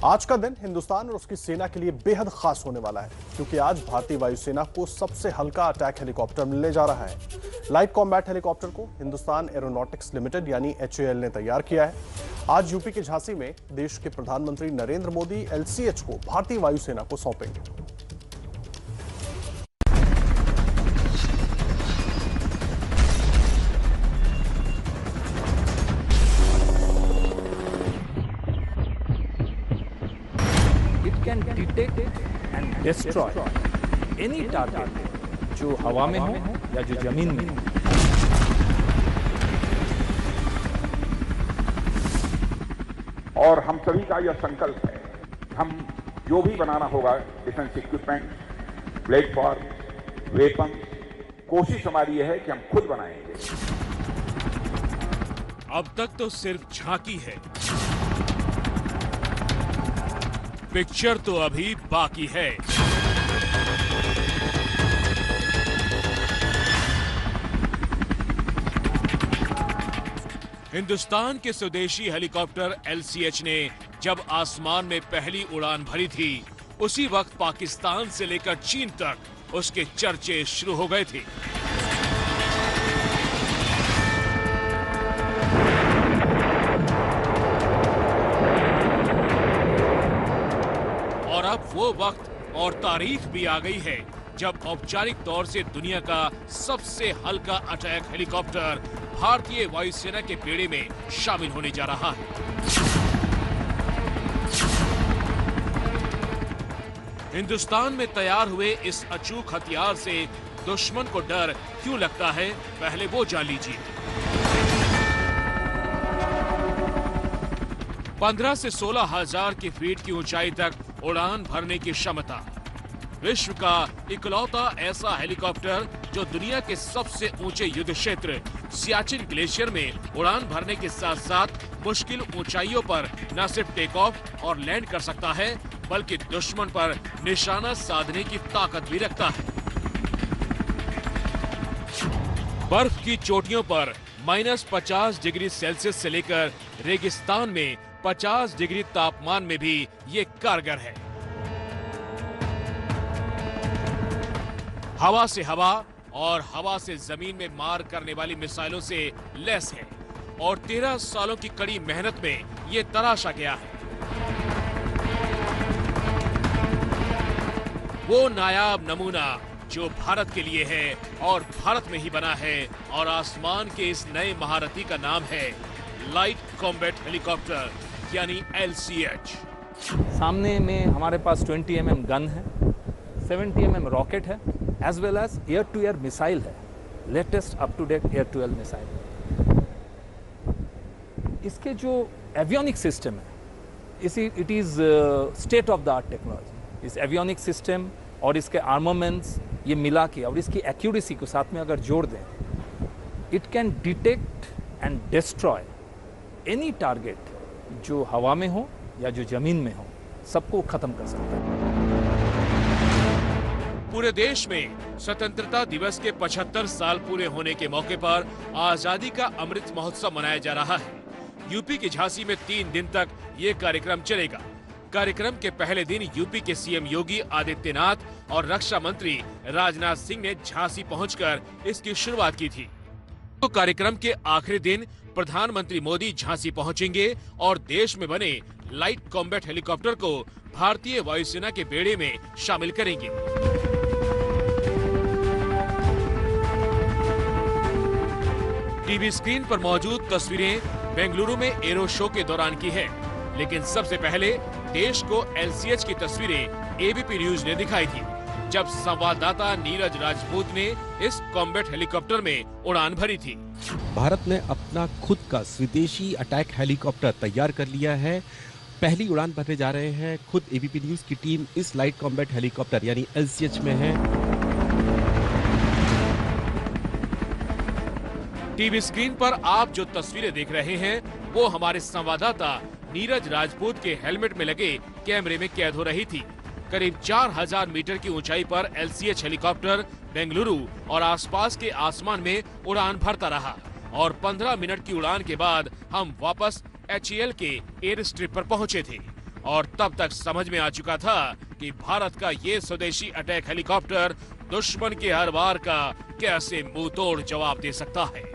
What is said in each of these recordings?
आज का दिन हिंदुस्तान और उसकी सेना के लिए बेहद खास होने वाला है, क्योंकि आज भारतीय वायुसेना को सबसे हल्का अटैक हेलीकॉप्टर मिलने जा रहा है। लाइट कॉम्बैट हेलीकॉप्टर को हिंदुस्तान एरोनॉटिक्स लिमिटेड यानी HAL ने तैयार किया है। आज यूपी के झांसी में देश के प्रधानमंत्री नरेंद्र मोदी LCH को भारतीय वायुसेना को सौंपेंगे। can detect and destroy any target जो हवा में हो या जो जमीन में हो। और हम सभी का यह संकल्प है, हम जो भी बनाना होगा डिफेंस इक्विपमेंट, प्लेटफॉर्म, वेपन, कोशिश हमारी यह है कि हम खुद बनाएंगे। अब तक तो सिर्फ झांकी है, पिक्चर तो अभी बाकी है। हिंदुस्तान के स्वदेशी हेलीकॉप्टर LCH ने जब आसमान में पहली उड़ान भरी थी, उसी वक्त पाकिस्तान से लेकर चीन तक उसके चर्चे शुरू हो गए थे। और अब वो वक्त और तारीख भी आ गई है जब औपचारिक तौर से दुनिया का सबसे हल्का अटैक हेलीकॉप्टर भारतीय वायुसेना के बेड़े में शामिल होने जा रहा है। हिंदुस्तान में तैयार हुए इस अचूक हथियार से दुश्मन को डर क्यों लगता है, पहले वो जान लीजिए। 15 से 16 हजार की फीट की ऊंचाई तक उड़ान भरने की क्षमता, विश्व का इकलौता ऐसा हेलीकॉप्टर जो दुनिया के सबसे ऊंचे युद्ध क्षेत्र सियाचिन ग्लेशियर में उड़ान भरने के साथ साथ मुश्किल ऊंचाइयों पर न सिर्फ टेक ऑफ और लैंड कर सकता है, बल्कि दुश्मन पर निशाना साधने की ताकत भी रखता है। बर्फ की चोटियों पर -50 डिग्री सेल्सियस से लेकर रेगिस्तान में 50 डिग्री तापमान में भी ये कारगर है। हवा से हवा और हवा से जमीन में मार करने वाली मिसाइलों से लैस है और 13 सालों की कड़ी मेहनत में ये तराशा गया है। वो नायाब नमूना जो भारत के लिए है और भारत में ही बना है, और आसमान के इस नए महारथी का नाम है लाइट कॉम्बैट हेलीकॉप्टर यानी LCH। सामने में हमारे पास 20 mm गन है, 70 mm रॉकेट है, as well as air to air missile है, latest up to date air to air missile. इसके जो एवियोनिक सिस्टम है, it is state of the art technology. इस एवियोनिक सिस्टम और इसके आर्मामेंट्स ये मिला के और इसकी एक्यूरेसी को साथ में अगर जोड़ दें, it can detect and destroy any target जो हवा में हो या जो जमीन में हो, सबको खत्म कर सकता है। पूरे देश में स्वतंत्रता दिवस के 75 साल पूरे होने के मौके पर आजादी का अमृत महोत्सव मनाया जा रहा है। यूपी के झांसी में 3 दिन तक ये कार्यक्रम चलेगा। कार्यक्रम के पहले दिन यूपी के CM योगी आदित्यनाथ और रक्षा मंत्री राजनाथ सिंह ने झांसी पहुंचकर इसकी शुरुआत की थी। तो कार्यक्रम के आखिरी दिन प्रधानमंत्री मोदी झांसी पहुंचेंगे और देश में बने लाइट कॉम्बैट हेलीकॉप्टर को भारतीय वायुसेना के बेड़े में शामिल करेंगे। टीवी स्क्रीन पर मौजूद तस्वीरें बेंगलुरु में एरो शो के दौरान की है, लेकिन सबसे पहले देश को LCH की तस्वीरें ABP न्यूज ने दिखाई थी, जब संवाददाता नीरज राजपूत ने इस कॉम्बैट हेलीकॉप्टर में उड़ान भरी थी। भारत ने अपना खुद का स्वदेशी अटैक हेलीकॉप्टर तैयार कर लिया है। पहली उड़ान भरने जा रहे हैं। खुद ABP न्यूज की टीम इस लाइट कॉम्बैट हेलीकॉप्टर यानी LCH में है। टीवी स्क्रीन पर आप जो तस्वीरें देख रहे हैं, वो हमारे संवाददाता नीरज राजपूत के हेलमेट में लगे कैमरे में कैद हो रही थी। करीब 4000 मीटर की ऊंचाई पर LCH हेलीकॉप्टर बेंगलुरु और आसपास के आसमान में उड़ान भरता रहा और 15 मिनट की उड़ान के बाद हम वापस HAL के एयर स्ट्रिप पर पहुंचे थे। और तब तक समझ में आ चुका था कि भारत का ये स्वदेशी अटैक हेलीकॉप्टर दुश्मन के हर वार का कैसे मुंह तोड़ जवाब दे सकता है।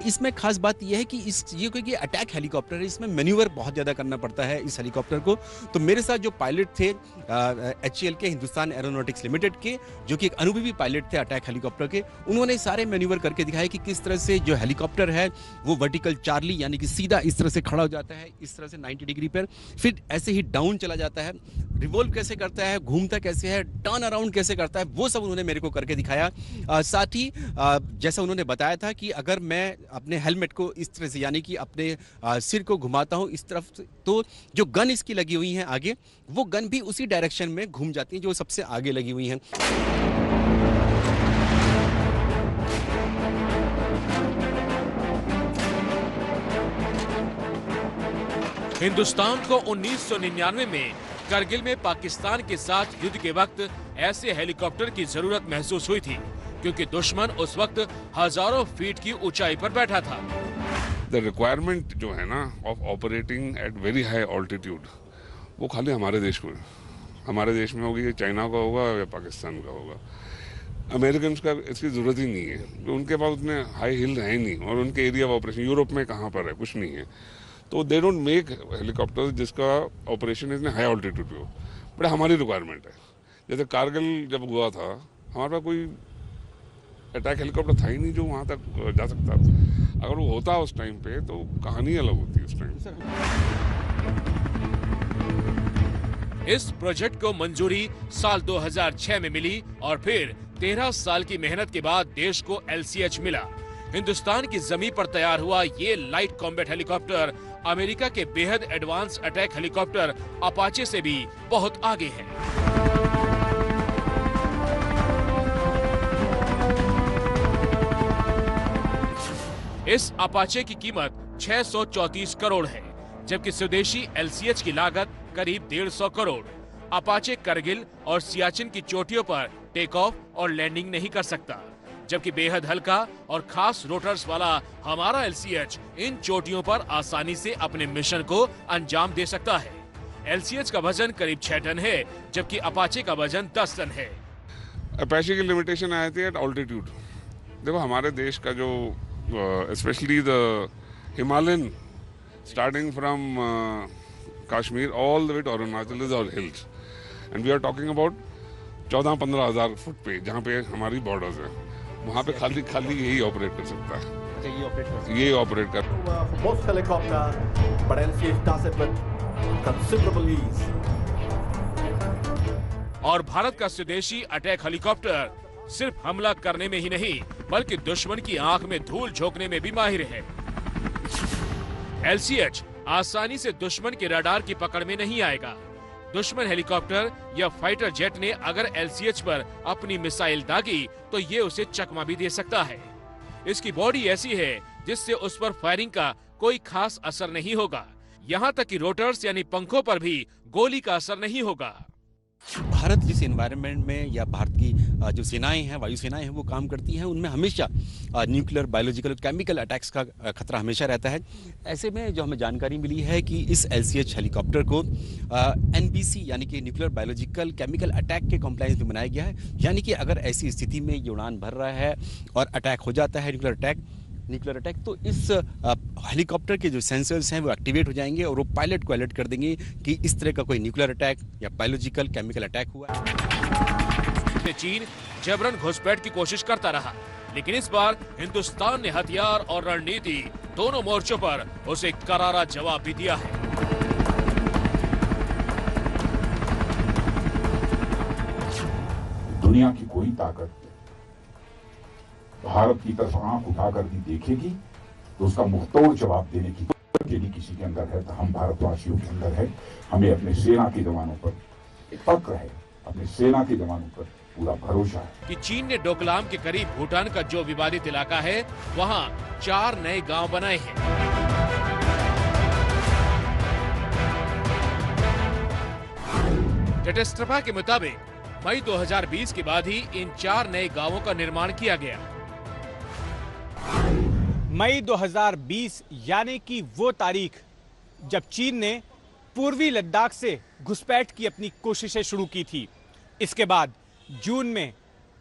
इसमें खास बात यह है कि ये क्योंकि अटैक हेलीकॉप्टर है, इसमें मैन्यूवर बहुत ज़्यादा करना पड़ता है इस हेलीकॉप्टर को। तो मेरे साथ जो पायलट थे HAL के, हिंदुस्तान एरोनॉटिक्स लिमिटेड के, जो कि एक अनुभवी पायलट थे अटैक हेलीकॉप्टर के, उन्होंने सारे मैन्यूवर करके दिखाया कि किस तरह से जो हेलीकॉप्टर है वो वर्टिकल चार्ली यानी कि सीधा इस तरह से खड़ा हो जाता है, इस तरह से 90 डिग्री पर, फिर ऐसे ही डाउन चला जाता है, रिवॉल्व कैसे करता है, घूमता कैसे है, टर्न अराउंड कैसे करता है, वो सब उन्होंने मेरे को करके दिखाया। साथ ही जैसा उन्होंने बताया था कि अगर मैं अपने हेलमेट को इस तरह से यानी कि अपने सिर को घुमाता हूं इस तरफ से, तो जो गन इसकी लगी हुई है आगे, वो गन भी उसी डायरेक्शन में घूम जाती है जो सबसे आगे लगी हुई हैं। हिंदुस्तान को 1999 में करगिल में पाकिस्तान के साथ युद्ध के वक्त ऐसे हेलीकॉप्टर की जरूरत महसूस हुई थी, क्योंकि दुश्मन उस वक्त हजारों फीट की ऊंचाई पर बैठा था। द रिक्वायरमेंट जो है ना of operating at very high altitude, वो खाली हमारे देश में, हमारे देश में होगी, चाइना का होगा या पाकिस्तान का होगा। अमेरिकन का इसकी जरूरत ही नहीं है, उनके पास उतने हाई हिल है नहीं, और उनके एरिया ऑफ ऑपरेशन यूरोप में कहाँ पर है, कुछ नहीं है। तो दे डोंट मेक हेलीकॉप्टर जिसका ऑपरेशन इतने हाई ऑल्टीट्यूड पे हो, बट हमारी रिक्वायरमेंट है। जैसे कारगिल जब हुआ था, हमारे पास कोई अटैक हेलीकॉप्टर था ही नहीं जो वहां तक जा सकता था। अगर वो होता उस टाइम पे तो कहानी अलग होती उस टाइम। इस प्रोजेक्ट को मंजूरी साल 2006 में मिली और फिर 13 साल की मेहनत के बाद देश को LCH मिला। हिंदुस्तान की जमीन पर तैयार हुआ ये लाइट कॉम्बैट हेलीकॉप्टर अमेरिका के बेहद एडवांस अटैक हेलीकॉप्टर अपाचे से भी बहुत आगे है। इस अपाचे की कीमत 634 करोड़ है, जबकि स्वदेशी LCH की लागत करीब 150 करोड़। अपाचे करगिल और सियाचिन की चोटियों पर टेक ऑफ और लैंडिंग नहीं कर सकता, जबकि बेहद हल्का और खास रोटर्स वाला हमारा LCH इन चोटियों पर आसानी से अपने मिशन को अंजाम दे सकता है। LCH का वजन करीब 6 टन है, जबकि अपाचे का वजन 10 टन है। अपाचे की लिमिटेशन आई थी एट ऑल्टीट्यूड। देखो हमारे देश का जो especially the Himalayan, starting from Kashmir all the way to Arunachal is all hills, and we are talking about 14-15 हजार फुट पे, जहाँ पे हमारी बॉर्डर्स है, वहाँ पे खाली यही ऑपरेट कर सकता है। ये ऑपरेट कर most helicopter, but LCH does it with considerable ease. और भारत का स्वदेशी अटैक हेलीकॉप्टर सिर्फ हमला करने में ही नहीं, बल्कि दुश्मन की आंख में धूल झोंकने में भी माहिर है। LCH आसानी से दुश्मन के रडार की पकड़ में नहीं आएगा। दुश्मन हेलीकॉप्टर या फाइटर जेट ने अगर LCH पर अपनी मिसाइल दागी तो ये उसे चकमा भी दे सकता है। इसकी बॉडी ऐसी है जिससे उस पर फायरिंग का कोई खास असर नहीं होगा। यहाँ तक कि रोटर्स यानी पंखों पर भी गोली का असर नहीं होगा। भारत जिस एनवायरनमेंट में या भारत की जो सेनाएं हैं, वायुसेनाएं हैं, वो काम करती हैं, उनमें हमेशा न्यूक्लियर, बायोलॉजिकल, केमिकल अटैक्स का खतरा हमेशा रहता है। ऐसे में जो हमें जानकारी मिली है कि इस LCH हेलीकॉप्टर को NBC यानी कि न्यूक्लियर, बायोलॉजिकल, केमिकल अटैक के कॉम्प्लायंस में बनाया गया है। यानी कि अगर ऐसी स्थिति में ये उड़ान भर रहा है और अटैक हो जाता है, न्यूक्लियर अटैक, तो इस हेलीकॉप्टर के जो सेंसर्स हैं वो एक्टिवेट हो जाएंगे और वो पायलट को अलर्ट कर देंगे कि इस तरह का कोई न्यूक्लियर अटैक या बायोलॉजिकल, केमिकल अटैक हुआ है। चीन जबरन घुसपैठ की कोशिश करता रहा, लेकिन इस बार हिंदुस्तान ने हथियार और रणनीति दोनों मोर्चों पर उसे करारा जवाब भी दिया है। दुनिया की कोई ताकत भारत की तरफ आंख उठाकर भी देखेगी तो उसका मुंहतोड़ जवाब देने की यदि किसी के अंदर है तो हम भारतवासियों के अंदर है। हमें अपने सेना के जवानों पर फक्र है, अपने सेना के जवानों पर पूरा भरोसा है कि चीन ने डोकलाम के करीब भूटान का जो विवादित इलाका है, वहां 4 नए गांव बनाए हैं। टेटेस्ट्रपा के मुताबिक मई 2020 के बाद ही इन 4 नए गांवों का निर्माण किया गया। मई 2020 यानी कि वो तारीख जब चीन ने पूर्वी लद्दाख से घुसपैठ की अपनी कोशिशें शुरू की थी। इसके बाद जून में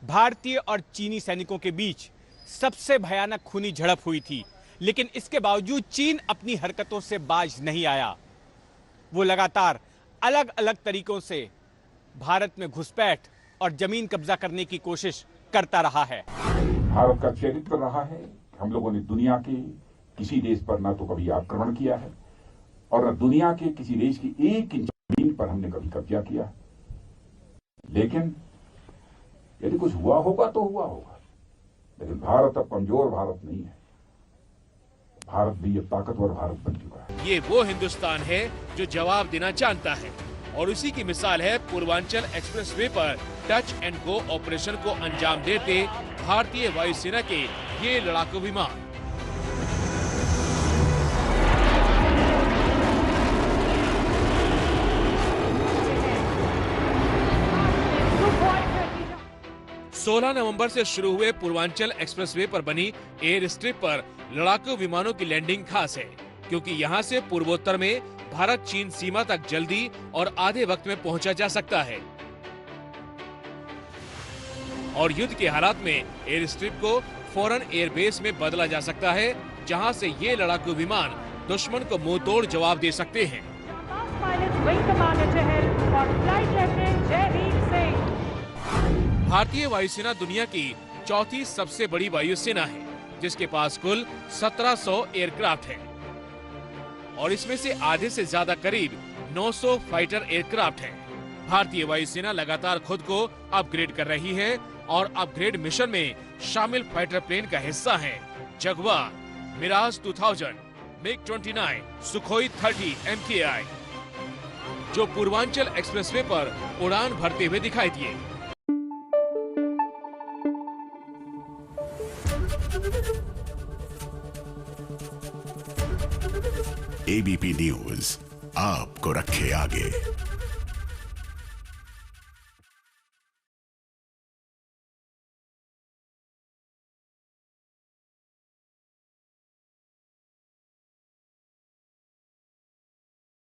भारतीय और चीनी सैनिकों के बीच सबसे भयानक खूनी झड़प हुई थी, लेकिन इसके बावजूद चीन अपनी हरकतों से बाज नहीं आया। वो लगातार अलग अलग तरीकों से भारत में घुसपैठ और जमीन कब्जा करने की कोशिश करता रहा है। भारत का चरित्र रहा है कि हम लोगों ने दुनिया के किसी देश पर ना तो कभी आक्रमण किया है और न दुनिया के किसी देश की एक इंच जमीन पर हमने कभी कब्जा किया। लेकिन यदि कुछ हुआ होगा तो हुआ होगा, लेकिन भारत अब कमजोर भारत नहीं है। भारत भी अब ताकतवर भारत बन चुका है। ये वो हिंदुस्तान है जो जवाब देना जानता है और उसी की मिसाल है पूर्वांचल एक्सप्रेसवे पर टच एंड गो ऑपरेशन को अंजाम देते भारतीय वायुसेना के ये लड़ाकू विमान। सोलह नवंबर से शुरू हुए पूर्वांचल एक्सप्रेसवे पर बनी एयर स्ट्रिप पर लड़ाकू विमानों की लैंडिंग खास है, क्योंकि यहां से पूर्वोत्तर में भारत चीन सीमा तक जल्दी और आधे वक्त में पहुंचा जा सकता है और युद्ध के हालात में एयर स्ट्रिप को फौरन एयरबेस में बदला जा सकता है, जहां से ये लड़ाकू विमान दुश्मन को मुंह तोड़ जवाब दे सकते हैं। भारतीय वायुसेना दुनिया की चौथी सबसे बड़ी वायुसेना है, जिसके पास कुल 1700 एयरक्राफ्ट हैं और इसमें से आधे से ज्यादा करीब 900 फाइटर एयरक्राफ्ट हैं। भारतीय वायुसेना लगातार खुद को अपग्रेड कर रही है और अपग्रेड मिशन में शामिल फाइटर प्लेन का हिस्सा हैं Jaguar, Miraj 2000, MiG-29, Sukhoi 30 MKI, जो पूर्वांचल एक्सप्रेसवे पर उड़ान भरते हुए दिखाई दिए। एबीपी न्यूज आपको रखे आगे।